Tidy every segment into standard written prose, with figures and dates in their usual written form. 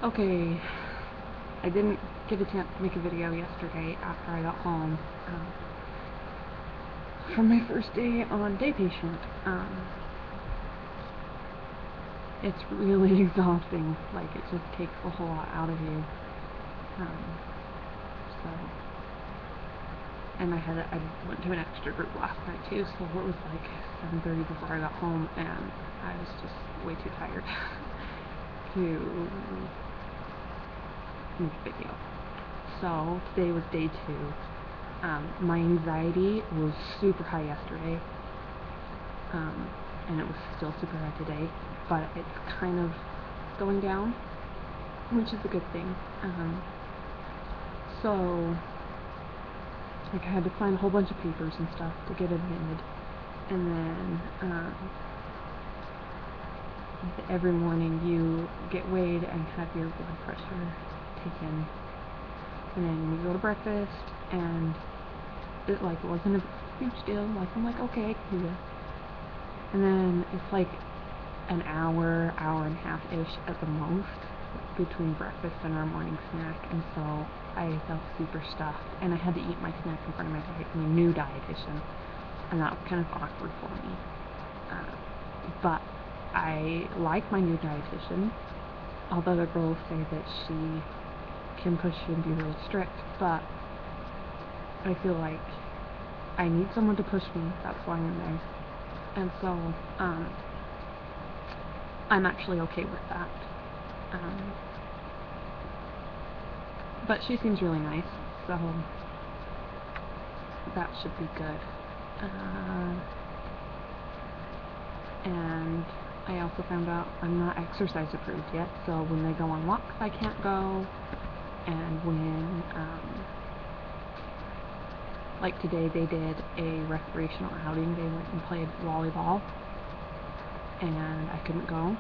Okay, I didn't get a chance to make a video yesterday after I got home from my first day on day patient. It's really exhausting, like it just takes a whole lot out of you. So, and I went to an extra group last night too, so it was like 7:30 before I got home, and I was just way too tired to make a video. So today was day 2. My anxiety was super high yesterday, and it was still super high today, but it's kind of going down, which is a good thing. So like I had to sign a whole bunch of papers and stuff to get admitted, and then every morning you get weighed and have your blood pressure taken, and then you go to breakfast, and it like wasn't a huge deal. Like I'm like, okay, I can do this. And then it's like an hour and a half-ish at the most between breakfast and our morning snack, and so I felt super stuffed, and I had to eat my snack in front of my new dietitian, and that was kind of awkward for me. But I like my new dietitian. All the other girls say that she can push you and be really strict, but I feel like I need someone to push me. That's why I'm there. And so I'm actually okay with that. But she seems really nice, so that should be good. And I also found out I'm not exercise approved yet, so when they go on walks I can't go, and when like today they did a recreational outing, they went and played volleyball, and I couldn't go,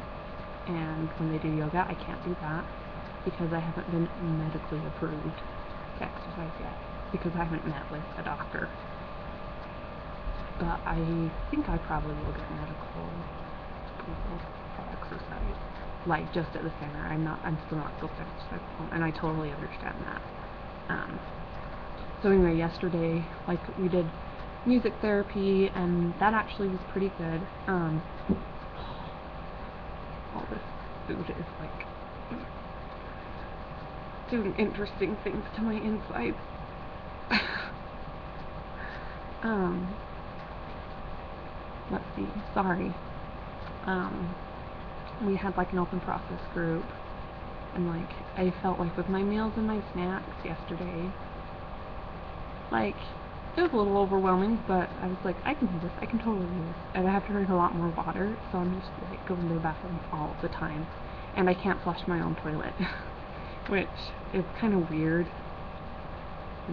and when they do yoga I can't do that because I haven't been medically approved to exercise yet, because I haven't met with a doctor. But I think I probably will get medical approval to exercise, like just at the center. I'm still not supposed to exercise at home, and I totally understand that. So anyway, yesterday, like, we did music therapy, and that actually was pretty good. All this food is like doing interesting things to my insides. Let's see, sorry. We had like an open process group, and like I felt like with my meals and my snacks yesterday, like it was a little overwhelming, but I was like, I can do this, I can totally do this. And I have to drink a lot more water, so I'm just like going to the bathroom all the time, and I can't flush my own toilet, which is kind of weird.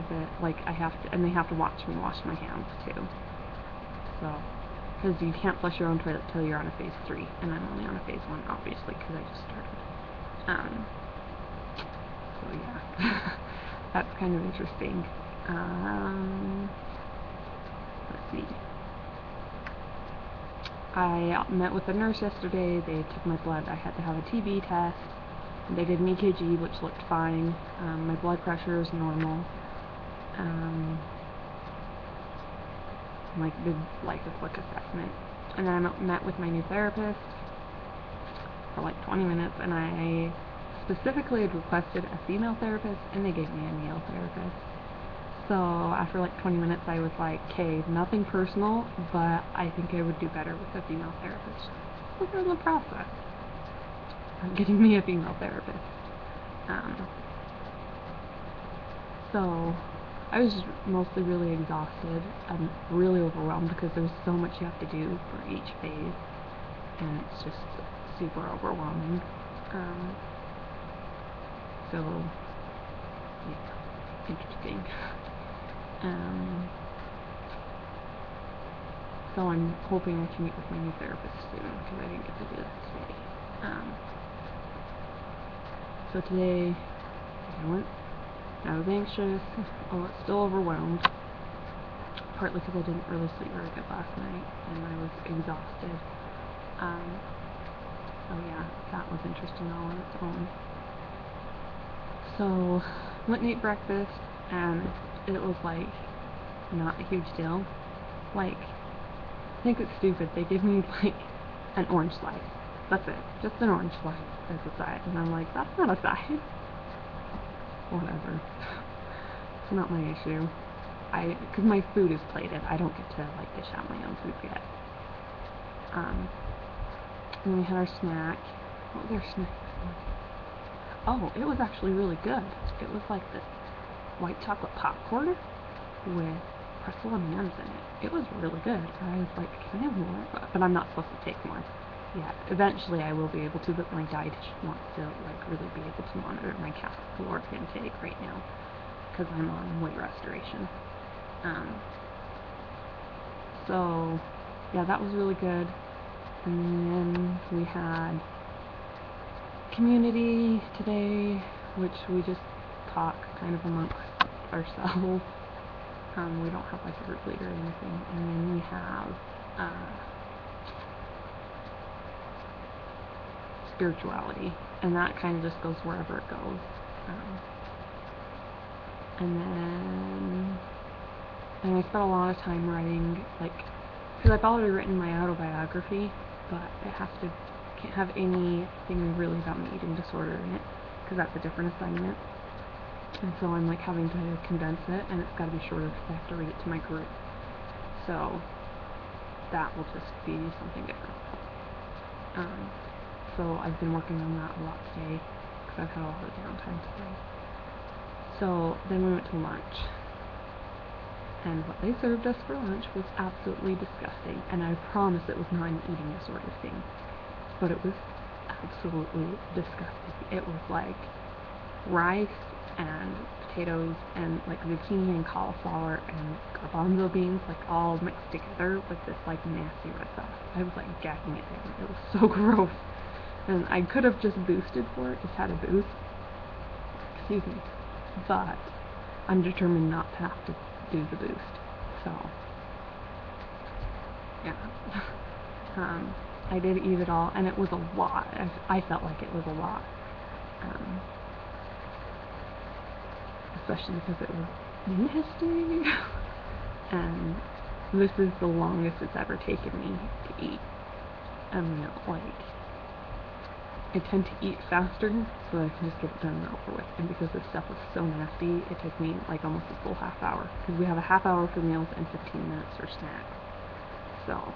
That like I have to, and they have to watch me wash my hands too. So, because you can't flush your own toilet till you're on a phase 3, and I'm only on a phase 1, obviously, because I just started. So yeah, that's kind of interesting. Let's see. I met with the nurse yesterday. They took my blood. I had to have a TB test. They did an EKG, which looked fine. My blood pressure is normal. Like did like a quick assessment, and then I met with my new therapist for like 20 minutes, and I specifically had requested a female therapist, and they gave me a male therapist. So after like 20 minutes I was like, okay, nothing personal, but I think I would do better with a female therapist. So we're in the process of getting me a female therapist. So I was just mostly really exhausted and really overwhelmed because there's so much you have to do for each phase, and it's just super overwhelming. So yeah, interesting. So I'm hoping I can meet with my new therapist soon, because I didn't get to do that today. So today I was anxious, still overwhelmed, partly because I didn't really sleep very good last night, and I was exhausted. So yeah, that was interesting all on its own. So, went and ate breakfast, and it was like not a huge deal. Like, I think it's stupid. They give me like an orange slice. That's it. Just an orange slice as a side. And I'm like, that's not a side. Whatever. It's not my issue. Because my food is plated. I don't get to like dish out my own food yet. And we had our snack. What was our snack? Oh, it was actually really good. It was like this white chocolate popcorn with pretzel M&Ms in it. It was really good. I was like, can I have more? But I'm not supposed to take more. Yeah, eventually I will be able to, but my dietitian wants to like really be able to monitor my caloric intake right now because I'm on weight restoration. So yeah, that was really good. And then we had community today, which we just talk kind of amongst ourselves. We don't have like a group leader or anything. And then we have spirituality, and that kind of just goes wherever it goes. And I spent a lot of time writing, like, because I've already written my autobiography, but it can't have anything really about my eating disorder in it, because that's a different assignment. And so I'm like having to condense it, and it's got to be shorter because I have to read it to my group. So that will just be something different. So I've been working on that a lot today because I've had a lot of downtime today. So then we went to lunch, and what they served us for lunch was absolutely disgusting, and I promise it was not an eating disorder thing, but it was absolutely disgusting. It was like rice and potatoes and like zucchini and cauliflower and garbanzo beans like all mixed together with this like nasty red sauce. I was like gagging it down. It was so gross. And I could have just boosted for it, just had a boost. Excuse me. But I'm determined not to have to do the boost. So yeah. I did eat it all, and it was a lot. I felt like it was a lot. Especially because it was nasty. And this is the longest it's ever taken me to eat a meal. Like, I tend to eat faster so that I can just get it done and over with. And because this stuff was so nasty, it took me like almost a full half hour. Because we have a half hour for meals and 15 minutes for snacks. So,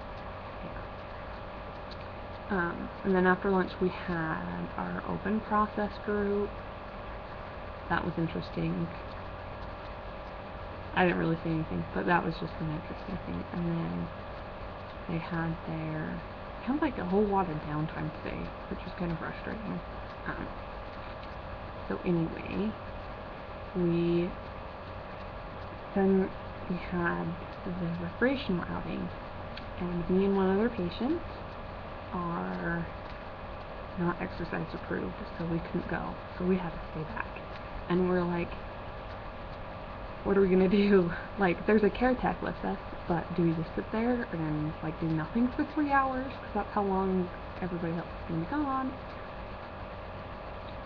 yeah. And then after lunch we had our open process group. That was interesting. I didn't really say anything, but that was just an interesting thing. And then they had like a whole lot of downtime today, which was kind of frustrating. So anyway, we had the recreational outing, and me and one other patient are not exercise approved, so we couldn't go. So we had to stay back. And we're like, what are we gonna do? Like, there's a care tech with us, but do we just sit there and like do nothing for 3 hours? Because that's how long everybody else is gonna be gone.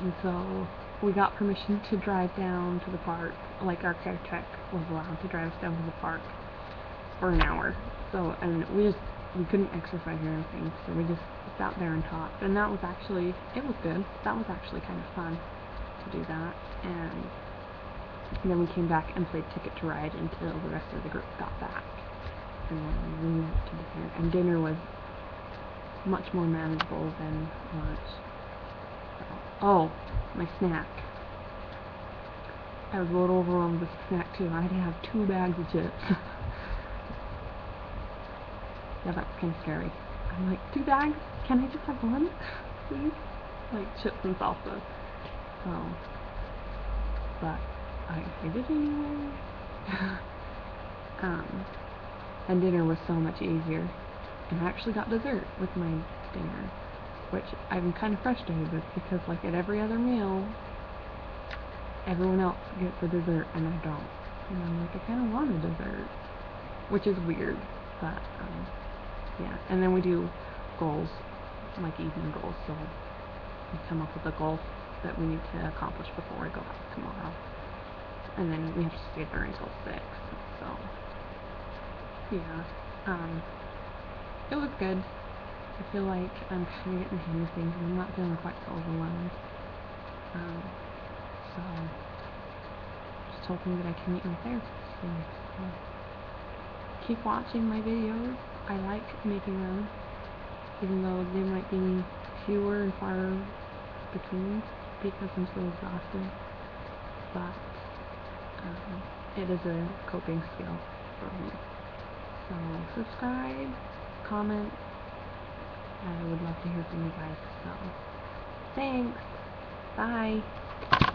And so we got permission to drive down to the park. Like, our care tech was allowed to drive us down to the park for an hour. So, and we couldn't exercise or anything, so we just sat there and talked. And that was actually, it was good. That was actually kind of fun to do that. And then we came back and played Ticket to Ride until the rest of the group got back. And then we went to dinner. And dinner was much more manageable than lunch. Oh, my snack. I was a little overwhelmed with the snack too. I had to have 2 bags of chips. Yeah, that was kind of scary. I'm like, 2 bags? Can I just have 1? Please? Like chips and salsa. So, but I did it anyway. And dinner was so much easier. And I actually got dessert with my dinner, which I'm kind of frustrated with because, like, at every other meal, everyone else gets a dessert and I don't. And I'm like, I kind of want a dessert, which is weird, but yeah. And then we do goals, like evening goals. So we come up with a goal that we need to accomplish before I go out tomorrow. And then we have to stay there until 6, so, yeah, it was good. I feel like I'm kind of getting the hang of things, and I'm not feeling quite so overwhelmed. So, just hoping that I can meet my therapist soon. So, keep watching my videos. I like making them, even though they might be fewer and far between because I'm so exhausted. But it is a coping skill for me. So subscribe, comment. I would love to hear from you guys. So thanks. Bye.